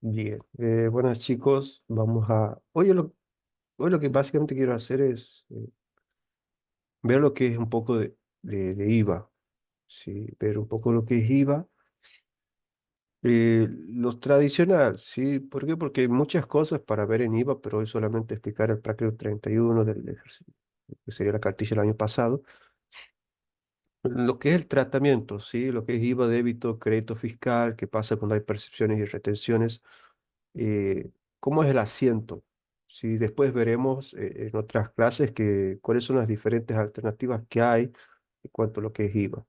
Bien, buenas chicos, hoy lo que básicamente quiero hacer es ver lo que es un poco de IVA, ¿sí? Ver un poco lo que es IVA, los tradicional, ¿sí? ¿Por qué? Porque hay muchas cosas para ver en IVA, pero hoy solamente explicar el práctico 31 del ejercicio, que sería la cartilla del año pasado. Lo que es el tratamiento, ¿sí? Lo que es IVA, débito, crédito fiscal, qué pasa cuando hay percepciones y retenciones, cómo es el asiento. Sí, después veremos en otras clases cuáles son las diferentes alternativas que hay en cuanto a lo que es IVA.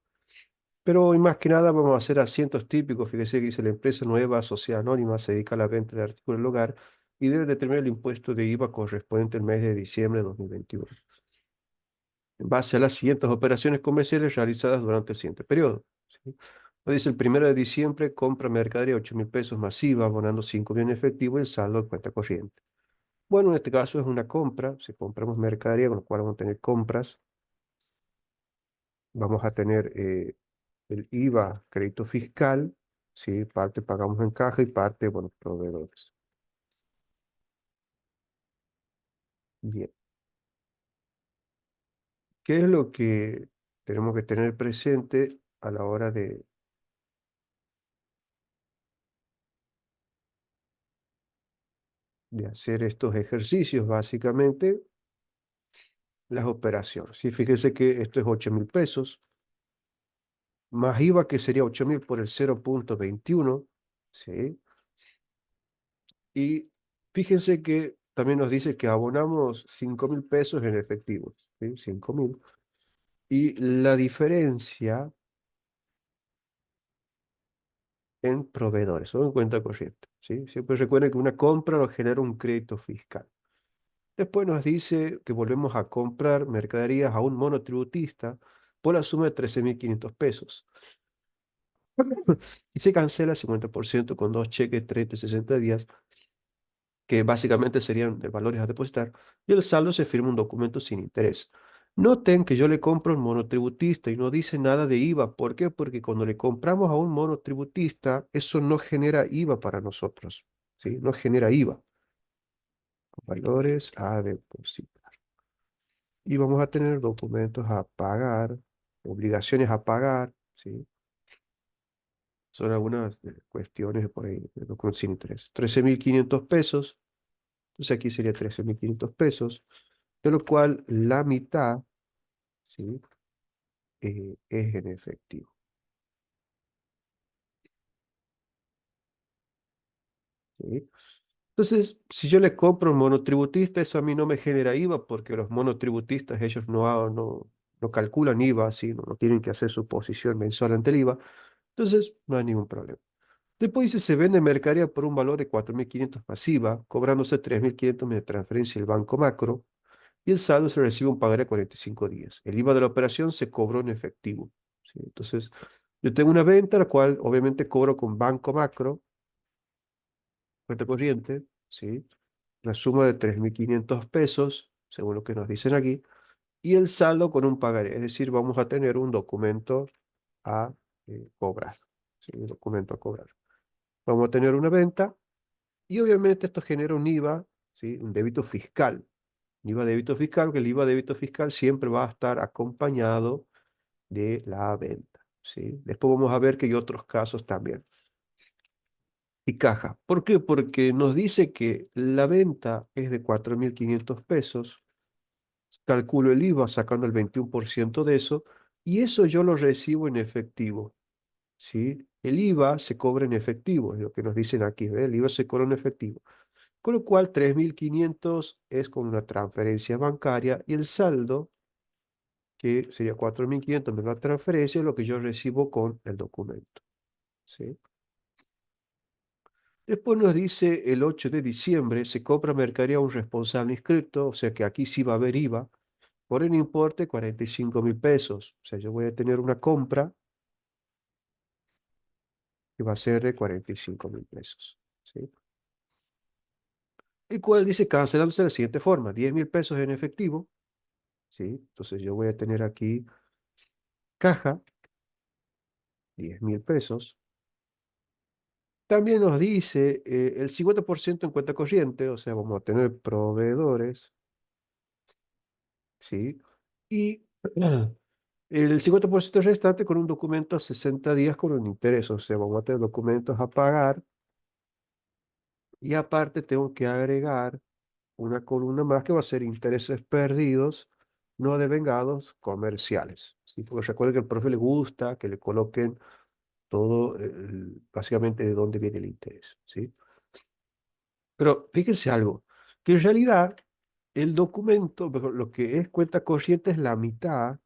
Pero hoy más que nada vamos a hacer asientos típicos. Fíjese que dice la empresa nueva, sociedad anónima, se dedica a la venta de artículos del hogar y debe determinar el impuesto de IVA correspondiente al mes de diciembre de 2021, en base a las siguientes operaciones comerciales realizadas durante el siguiente periodo. ¿Sí? Nos dice el 1 de diciembre, compra mercadería 8.000 pesos masiva, abonando 5.000 en efectivo y el saldo en cuenta corriente. Bueno, en este caso es una compra, si compramos mercadería, con lo cual vamos a tener compras, vamos a tener el IVA, crédito fiscal, ¿sí? Parte pagamos en caja y parte, bueno, proveedores. Bien, ¿qué es lo que tenemos que tener presente a la hora de hacer estos ejercicios? Básicamente, las operaciones. Sí, fíjese que esto es 8.000 pesos, más IVA que sería 8.000 por el 0,21, ¿sí? Y fíjense que también nos dice que abonamos 5.000 pesos en efectivo, ¿sí? 5.000. Y la diferencia en proveedores o en cuenta corriente, ¿sí? Siempre recuerden que una compra nos genera un crédito fiscal. Después nos dice que volvemos a comprar mercaderías a un monotributista por la suma de 13.500 pesos. Y se cancela 50% con dos cheques 30 y 60 días, que básicamente serían de valores a depositar, y el saldo se firma un documento sin interés. Noten que yo le compro a un monotributista y no dice nada de IVA. ¿Por qué? Porque cuando le compramos a un monotributista, eso no genera IVA para nosotros, ¿sí? No genera IVA. Valores a depositar. Y vamos a tener documentos a pagar, obligaciones a pagar, ¿sí? Son algunas cuestiones por ahí, de documentos sin interés. 13.500 pesos. Entonces aquí sería 13.500 pesos, de lo cual la mitad, ¿sí? Es en efectivo, ¿sí? Entonces, si yo le compro a un monotributista, eso a mí no me genera IVA porque los monotributistas, ellos no calculan IVA, ¿sí? No tienen que hacer su posición mensual ante el IVA. Entonces, no hay ningún problema. Después dice, se vende mercadería por un valor de 4.500 masiva, cobrándose 3.500 de transferencia del Banco Macro, y el saldo se recibe un pagaré a 45 días. El IVA de la operación se cobró en efectivo, ¿sí? Entonces, yo tengo una venta, la cual obviamente cobro con Banco Macro, cuenta corriente, ¿sí? La suma de 3.500 pesos, según lo que nos dicen aquí, y el saldo con un pagaré. Es decir, vamos a tener un documento a cobrar, ¿sí? Un documento a cobrar. Vamos a tener una venta y obviamente esto genera un IVA, ¿sí? Un débito fiscal. IVA débito fiscal, que el IVA débito fiscal siempre va a estar acompañado de la venta, ¿sí? Después vamos a ver que hay otros casos también. Y caja. ¿Por qué? Porque nos dice que la venta es de 4.500 pesos, calculo el IVA sacando el 21% de eso, y eso yo lo recibo en efectivo, ¿sí? El IVA se cobra en efectivo, es lo que nos dicen aquí, ¿ve? El IVA se cobra en efectivo. Con lo cual, 3.500 es con una transferencia bancaria y el saldo, que sería 4.500 menos la transferencia, es lo que yo recibo con el documento, ¿sí? Después nos dice el 8 de diciembre se compra mercadería a un responsable inscrito, o sea que aquí sí va a haber IVA, por un importe de 45.000 pesos. O sea, yo voy a tener una compra que va a ser de 45.000 pesos, ¿sí? El cual dice cancelándose de la siguiente forma, 10.000 pesos en efectivo, ¿sí? Entonces yo voy a tener aquí caja, 10.000 pesos, También nos dice el 50% en cuenta corriente, o sea, vamos a tener proveedores, ¿sí? Y el 50% restante con un documento a 60 días con un interés, o sea, vamos a tener documentos a pagar y aparte tengo que agregar una columna más que va a ser intereses perdidos, no devengados comerciales, ¿sí? Porque recuerden que al profe le gusta que le coloquen todo, básicamente de dónde viene el interés, ¿sí? Pero fíjense algo, que en realidad el documento, lo que es cuenta corriente es la mitad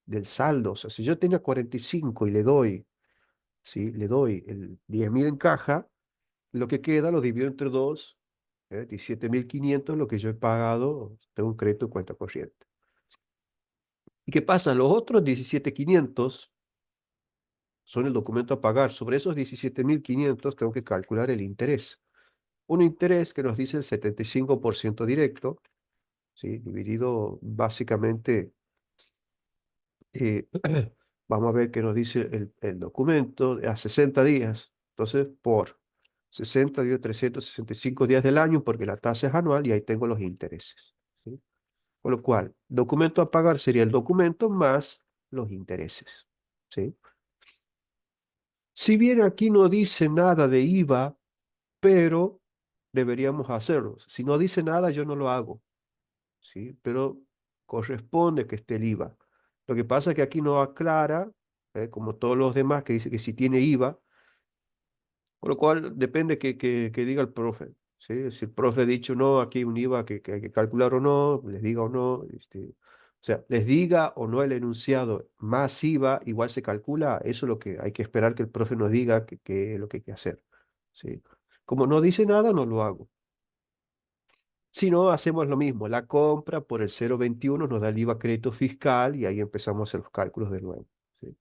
del saldo. O sea, si yo tenía 45 y le doy, ¿sí? Le doy el 10.000 en caja, lo que queda lo divido entre dos, 17.500 lo que yo he pagado, tengo un crédito en cuenta corriente. ¿Y qué pasa? Los otros 17.500 son el documento a pagar. Sobre esos 17.500 tengo que calcular el interés. Un interés que nos dice el 75% directo, ¿sí? Dividido básicamente, eh, vamos a ver qué nos dice el documento, a 60 días. Entonces, por 60 dividido 365 días del año, porque la tasa es anual y ahí tengo los intereses, ¿sí? Con lo cual, documento a pagar sería el documento más los intereses, ¿sí? Si bien aquí no dice nada de IVA, pero deberíamos hacerlo. Si no dice nada, yo no lo hago, ¿sí? Pero corresponde que esté el IVA. Lo que pasa es que aquí no aclara, como todos los demás, que dice que si tiene IVA, con lo cual depende que diga el profe, ¿sí? Si el profe ha dicho no, aquí hay un IVA que hay que calcular o no, les diga o no, o sea, les diga o no el enunciado más IVA, igual se calcula, eso es lo que hay que esperar que el profe nos diga que es lo que hay que hacer, ¿sí? Como no dice nada, no lo hago. Si no, hacemos lo mismo. La compra por el 0,21 nos da el IVA crédito fiscal y ahí empezamos a hacer los cálculos de nuevo, ¿sí?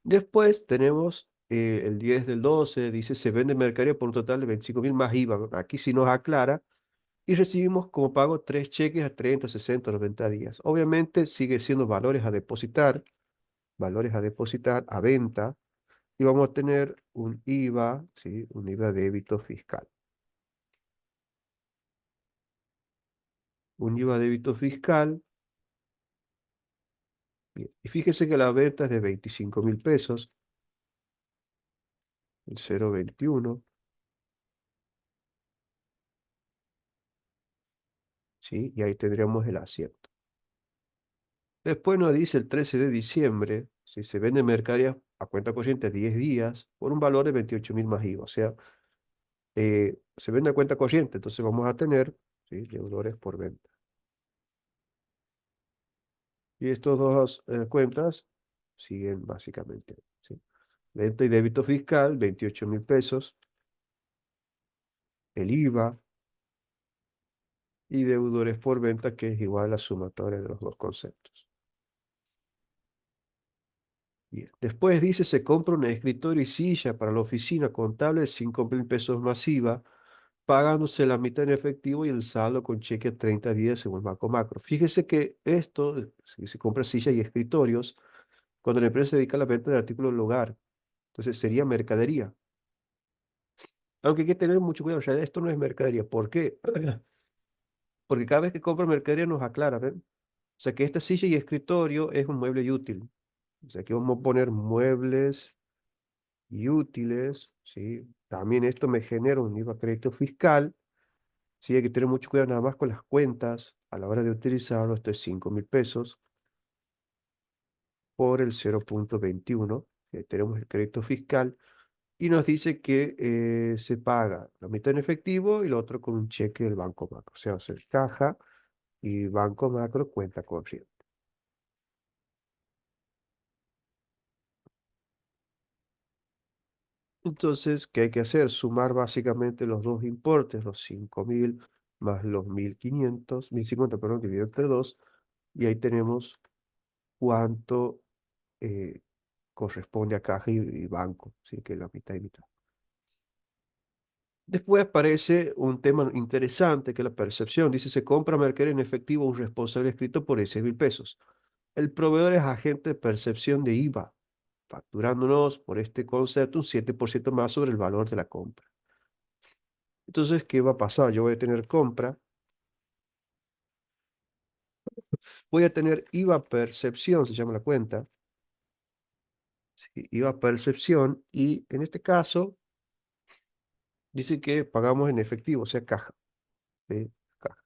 Después tenemos el 10 del 12 dice se vende mercadería por un total de 25.000 más IVA. Bueno, aquí sí nos aclara y recibimos como pago tres cheques a 30, 60, 90 días. Obviamente sigue siendo valores a depositar a venta y vamos a tener un IVA, ¿sí? Un IVA débito fiscal. Un IVA débito fiscal. Bien. Y fíjese que la venta es de 25.000 pesos, el 0,21, ¿sí? Y ahí tendríamos el asiento. Después nos dice el 13 de diciembre, si se vende mercadería a cuenta corriente 10 días por un valor de 28.000 más IVA. O sea, se vende a cuenta corriente, entonces vamos a tener, ¿sí? Deudores por venta. Y estas dos cuentas siguen básicamente, ¿sí? Venta y débito fiscal, 28.000 pesos, el IVA y deudores por venta, que es igual a la sumatoria de los dos conceptos. Bien. Después dice, se compra un escritorio y silla para la oficina contable de 5.000 pesos masiva, pagándose la mitad en efectivo y el saldo con cheque a 30 días según Banco Macro. Fíjese que esto, si se compra silla y escritorios, cuando la empresa se dedica a la venta de artículos del hogar, entonces sería mercadería. Aunque hay que tener mucho cuidado, en realidad esto no es mercadería. ¿Por qué? Porque cada vez que compra mercadería nos aclara, ¿ven? O sea que esta silla y escritorio es un mueble y útil. O sea, aquí vamos a poner muebles y útiles, ¿sí? También esto me genera un IVA crédito fiscal, ¿sí? Hay que tener mucho cuidado nada más con las cuentas a la hora de utilizarlo. Esto es 5.000 pesos por el 0,21. Tenemos el crédito fiscal y nos dice que se paga la mitad en efectivo y lo otro con un cheque del Banco Macro. O sea, va a ser caja y Banco Macro cuenta corriente. Entonces, ¿qué hay que hacer? Sumar básicamente los dos importes, los 5.000 más los 1.500, 1.050, perdón, dividido entre 2, y ahí tenemos cuánto eh, corresponde a caja y banco, ¿sí? Que es la mitad y mitad. Después aparece un tema interesante que es la percepción. Dice, se compra mercadería en efectivo a un responsable escrito por 6.000 pesos. El proveedor es agente de percepción de IVA. facturándonos por este concepto un 7% más sobre el valor de la compra. Entonces, ¿qué va a pasar? Yo voy a tener compra, voy a tener IVA percepción, se llama la cuenta, ¿sí? IVA percepción, y en este caso dice que pagamos en efectivo, o sea, caja, ¿sí? Caja.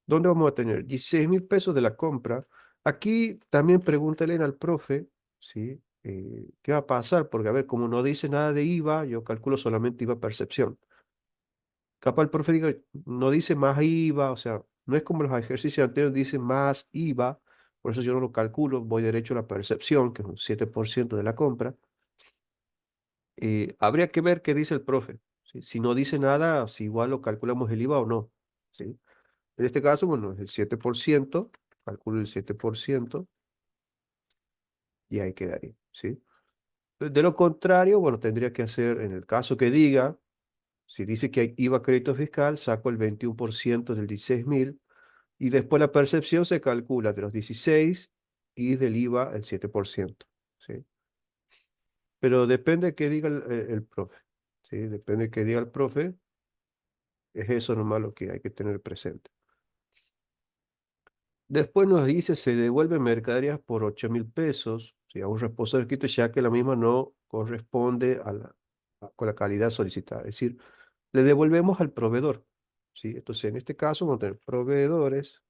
¿Dónde vamos a tener? 16.000 pesos de la compra. Aquí también pregúntale al profe, ¿sí? ¿Qué va a pasar? Porque, a ver, como no dice nada de IVA, yo calculo solamente IVA percepción. Capaz el profe diga, no dice más IVA, o sea, no es como los ejercicios anteriores, dice más IVA, por eso yo no lo calculo, voy derecho a la percepción, que es un 7% de la compra. Habría que ver qué dice el profe, ¿sí? Si no dice nada, si igual lo calculamos el IVA o no, ¿sí? En este caso, bueno, es el 7%, calculo el 7% y ahí quedaría, ¿sí? De lo contrario, bueno, tendría que hacer, en el caso que diga, si dice que hay IVA crédito fiscal, saco el 21% del 16.000. Y después la percepción se calcula de los 16 y del IVA el 7%, ¿sí? Pero depende que diga el profe, ¿sí? Depende que diga el profe, es eso nomás lo que hay que tener presente. Después nos dice, se devuelven mercaderías por 8.000 pesos, ¿sí? A un responsable de quito, ya que la misma no corresponde con la calidad solicitada. Es decir, le devolvemos al proveedor, ¿sí? Entonces, en este caso, vamos a tener proveedores.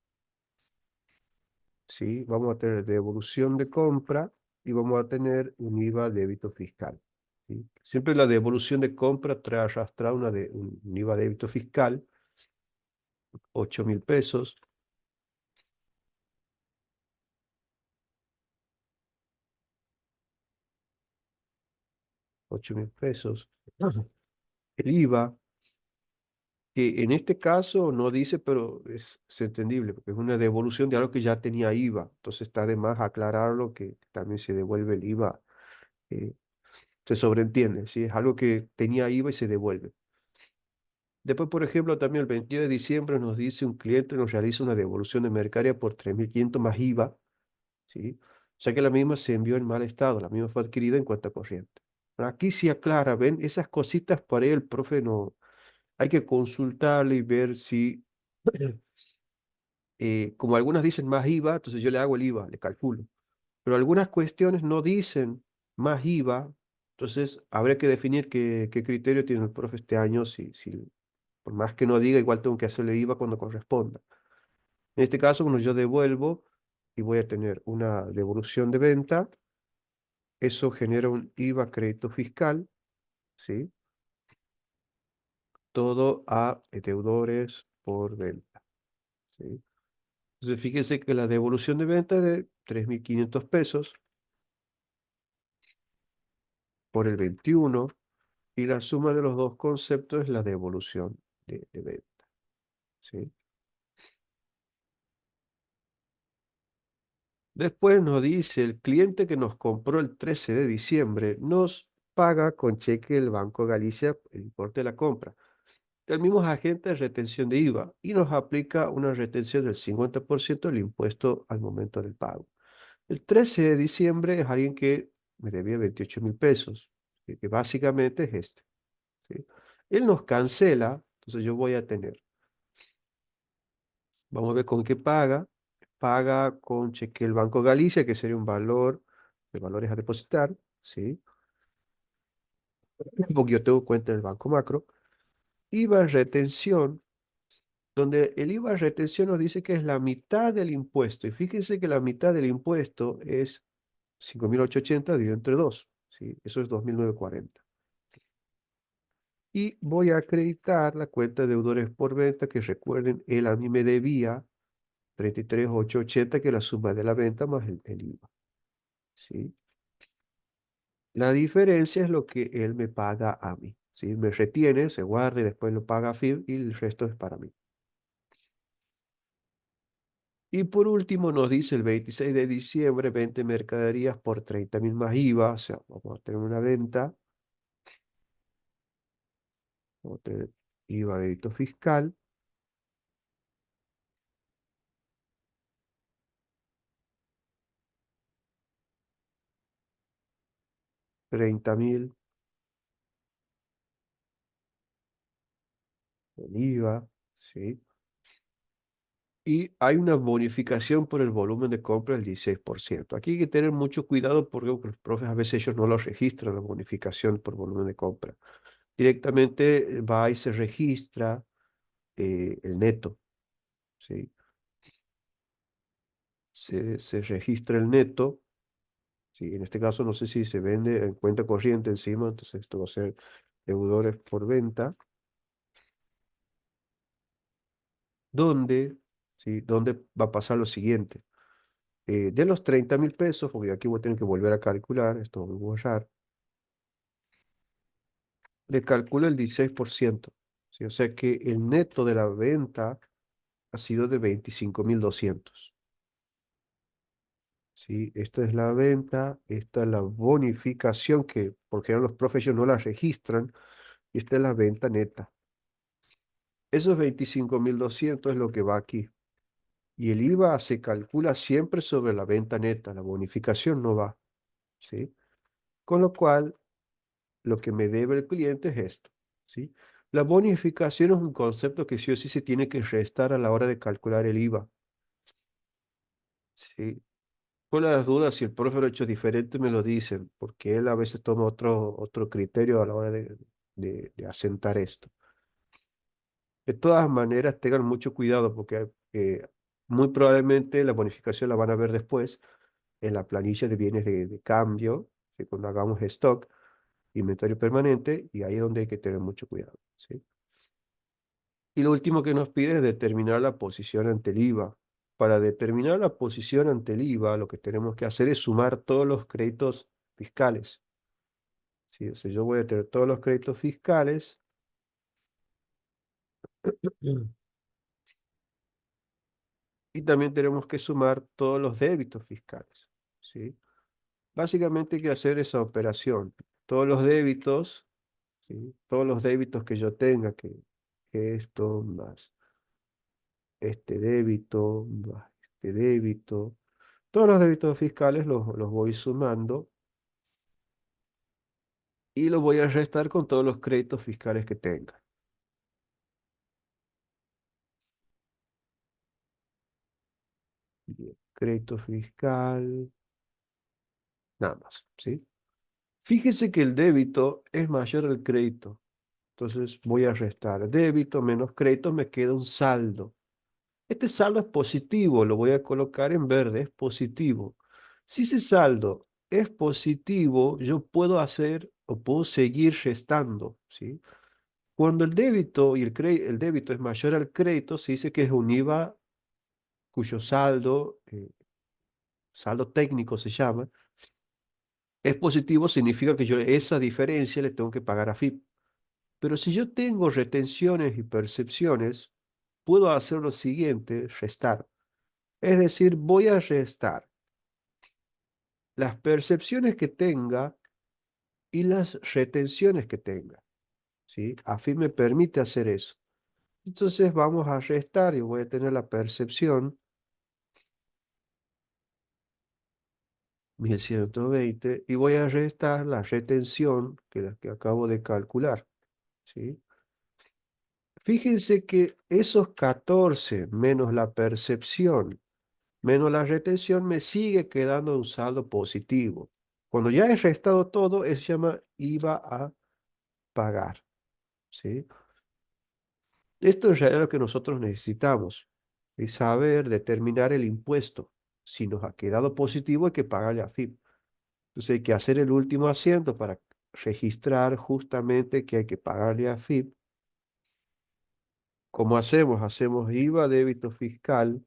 ¿Sí? Vamos a tener devolución de compra y vamos a tener un IVA débito fiscal, ¿sí? Siempre la devolución de compra trae arrastrada un IVA débito fiscal, 8.000 pesos, 8.000 pesos. Ajá. El IVA, que en este caso no dice, pero es entendible, porque es una devolución de algo que ya tenía IVA. Entonces está de más aclararlo que también se devuelve el IVA. eh, Se sobreentiende, ¿sí? Es algo que tenía IVA y se devuelve. Después, por ejemplo, también el 22 de diciembre nos dice un cliente nos realiza una devolución de mercadería por 3.500 más IVA, ¿sí? Ya que la misma se envió en mal estado, la misma fue adquirida en cuenta corriente. Pero aquí sí aclara, ven, esas cositas para él, el profe no, hay que consultarle y ver si, como algunas dicen más IVA, entonces yo le hago el IVA, le calculo. Pero algunas cuestiones no dicen más IVA, entonces habría que definir qué criterio tiene el profe este año, si por más que no diga, igual tengo que hacerle IVA cuando corresponda. En este caso, bueno, yo devuelvo y voy a tener una devolución de venta. Eso genera un IVA crédito fiscal, ¿sí? Todo a deudores por venta, ¿sí? Entonces, fíjense que la devolución de venta es de 3.500 pesos por el 21 y la suma de los dos conceptos es la devolución de venta, ¿sí? Después nos dice el cliente que nos compró el 13 de diciembre nos paga con cheque del Banco Galicia el importe de la compra. El mismo agente de retención de IVA y nos aplica una retención del 50% del impuesto al momento del pago. El 13 de diciembre es alguien que me debía 28.000 pesos, que básicamente es este, ¿sí? Él nos cancela, entonces yo voy a tener, vamos a ver con qué paga. Paga con cheque del Banco Galicia, que sería un valor de valores a depositar, ¿sí? Porque yo tengo cuenta en el Banco Macro. IVA retención, donde el IVA retención nos dice que es la mitad del impuesto. Y fíjense que la mitad del impuesto es 5.880 dividido entre 2, ¿sí? Eso es 2.940. Y voy a acreditar la cuenta de deudores por venta, que recuerden, él a mí me debía 33.880, que es la suma de la venta más el IVA, ¿sí? La diferencia es lo que él me paga a mí, ¿sí? Me retiene, se guarda y después lo paga a FIB y el resto es para mí. Y por último nos dice el 26 de diciembre, 20 mercaderías por 30.000 más IVA, o sea, vamos a tener una venta, vamos a tener IVA débito fiscal, 30.000, el IVA, ¿sí? Y hay una bonificación por el volumen de compra del 16%. Aquí hay que tener mucho cuidado porque los profes a veces ellos no lo registran, la bonificación por volumen de compra. Directamente va y se registra el neto, ¿sí? Se registra el neto, ¿sí? En este caso no sé si se vende en cuenta corriente encima, entonces esto va a ser deudores por venta, donde, ¿sí? Donde va a pasar lo siguiente. De los 30.000 pesos, porque aquí voy a tener que volver a calcular, esto lo voy a borrar, le calculo el 16%, ¿sí? O sea que el neto de la venta ha sido de 25.200. ¿Sí? Esta es la venta, esta es la bonificación que, porque los profesionales no la registran, y esta es la venta neta. Esos 25.200 es lo que va aquí. Y el IVA se calcula siempre sobre la venta neta, la bonificación no va, ¿sí? Con lo cual, lo que me debe el cliente es esto, ¿sí? La bonificación es un concepto que sí o sí se tiene que restar a la hora de calcular el IVA, ¿sí? Por las dudas, si el profe lo ha hecho diferente, me lo dicen, porque él a veces toma otro criterio a la hora de asentar esto. De todas maneras, tengan mucho cuidado porque muy probablemente la bonificación la van a ver después en la planilla de bienes de cambio, que cuando hagamos stock, inventario permanente, y ahí es donde hay que tener mucho cuidado, ¿sí? Y lo último que nos pide es determinar la posición ante el IVA. Para determinar la posición ante el IVA, lo que tenemos que hacer es sumar todos los créditos fiscales, ¿sí? O sea, yo voy a tener todos los créditos fiscales y también tenemos que sumar todos los débitos fiscales, ¿sí? Básicamente hay que hacer esa operación. Todos los débitos, ¿sí? Todos los débitos que yo tenga, que esto más este débito más este débito, todos los débitos fiscales los voy sumando y los voy a restar con todos los créditos fiscales que tenga. Bien, crédito fiscal, nada más, ¿sí? Fíjese que el débito es mayor al crédito. Entonces voy a restar débito menos crédito, me queda un saldo. Este saldo es positivo, lo voy a colocar en verde, es positivo. Si ese saldo es positivo, yo puedo hacer o puedo seguir restando, ¿sí? Cuando el débito y el débito es mayor al crédito, se dice que es un IVA cuyo saldo, saldo técnico se llama, es positivo, significa que yo esa diferencia le tengo que pagar a FIP. Pero si yo tengo retenciones y percepciones, puedo hacer lo siguiente, restar. Es decir, voy a restar las percepciones que tenga y las retenciones que tenga, ¿sí? AFIP me permite hacer eso. Entonces vamos a restar y voy a tener la percepción 1120 y voy a restar la retención que la que acabo de calcular, ¿sí? Fíjense que esos 14 menos la percepción menos la retención me sigue quedando un saldo positivo. Cuando ya he restado todo, eso se llama IVA a pagar, ¿sí? Esto es realidad lo que nosotros necesitamos, es saber determinar el impuesto. Si nos ha quedado positivo, hay que pagarle a FIP. Entonces hay que hacer el último asiento para registrar justamente que hay que pagarle a FIP. ¿Cómo hacemos? Hacemos IVA, débito fiscal,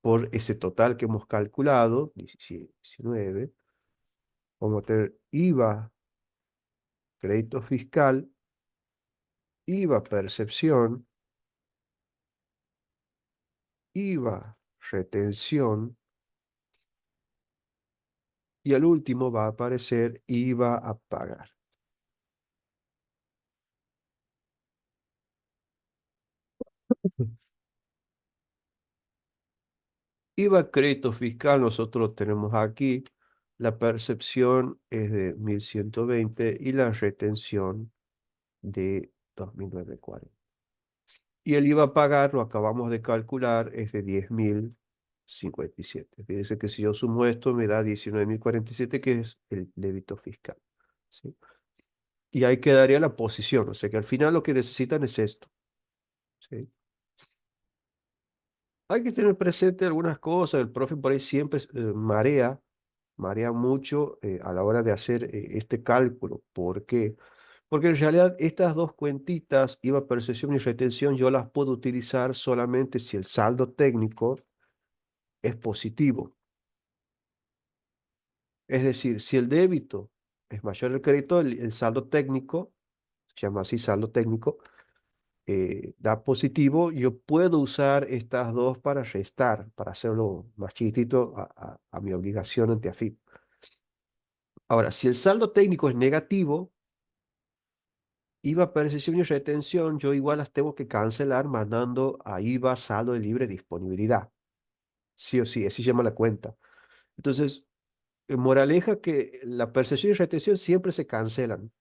por ese total que hemos calculado, 17, 19. Vamos a tener IVA, crédito fiscal, IVA, percepción, IVA, retención, y al último va a aparecer IVA a pagar. IVA, crédito fiscal, nosotros lo tenemos aquí. La percepción es de 1120 y la retención de 2940. Y el IVA a pagar, lo acabamos de calcular, es de 10.057. Fíjense que si yo sumo esto me da 19.047, que es el débito fiscal. ¿Sí? Y ahí quedaría la posición. O sea que al final lo que necesitan es esto. ¿Sí? Hay que tener presente algunas cosas. El profe por ahí siempre marea mucho a la hora de hacer este cálculo. ¿Por qué? Porque en realidad estas dos cuentitas, IVA, percepción y retención, yo las puedo utilizar solamente si el saldo técnico es positivo. Es decir, si el débito es mayor al crédito, el saldo técnico, se llama así saldo técnico, da positivo, yo puedo usar estas dos para restar, para hacerlo más chiquitito a mi obligación ante AFIP. Ahora, si el saldo técnico es negativo, IVA, percepción y retención, yo igual las tengo que cancelar mandando a IVA saldo de libre disponibilidad. Sí o sí, así se llama la cuenta. Entonces, moraleja que la percepción y retención siempre se cancelan,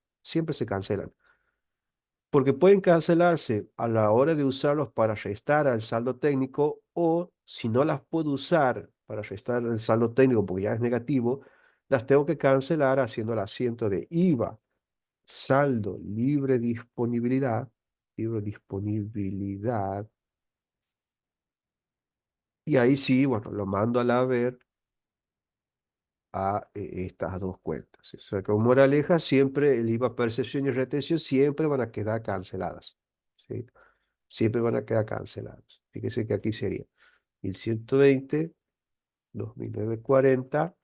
porque pueden cancelarse a la hora de usarlos para restar al saldo técnico o si no las puedo usar para restar el saldo técnico porque ya es negativo, las tengo que cancelar haciendo el asiento de IVA, saldo libre disponibilidad, y ahí sí, bueno, lo mando a la ver a estas dos cuentas. O sea, como moraleja, siempre el IVA, percepción y retención siempre van a quedar canceladas. ¿Sí? Siempre van a quedar canceladas. Fíjese que aquí sería 1120, 2940,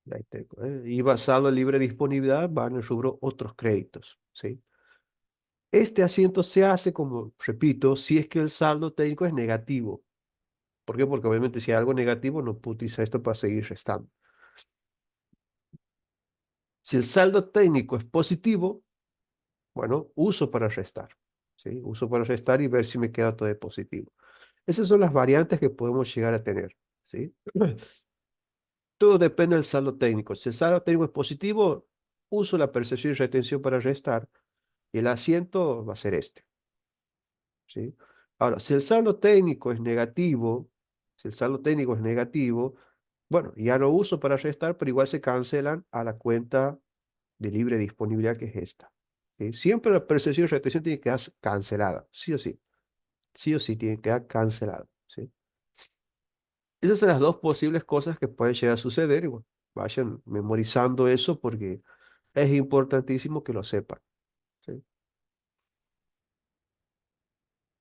y ahí tengo, y basado en libre disponibilidad van en el rubro otros créditos. ¿Sí? Este asiento se hace, como repito, si es que el saldo técnico es negativo. ¿Por qué? Porque obviamente si hay algo negativo no puedo utilizar esto para seguir restando. Si el saldo técnico es positivo, bueno, uso para restar. ¿Sí? Uso para restar y ver si me queda todo de positivo. Esas son las variantes que podemos llegar a tener. ¿Sí? Todo depende del saldo técnico. Si el saldo técnico es positivo, uso la percepción y retención para restar. Y el asiento va a ser este. ¿Sí? Ahora, si el saldo técnico es negativo, si el saldo técnico es negativo, bueno, ya no uso para restar, pero igual se cancelan a la cuenta de libre disponibilidad que es esta. ¿Sí? Siempre la percepción y retención tiene que quedar cancelada, sí o sí. Sí o sí tiene que quedar cancelada. ¿Sí? Esas son las dos posibles cosas que pueden llegar a suceder. Y bueno, vayan memorizando eso porque es importantísimo que lo sepan.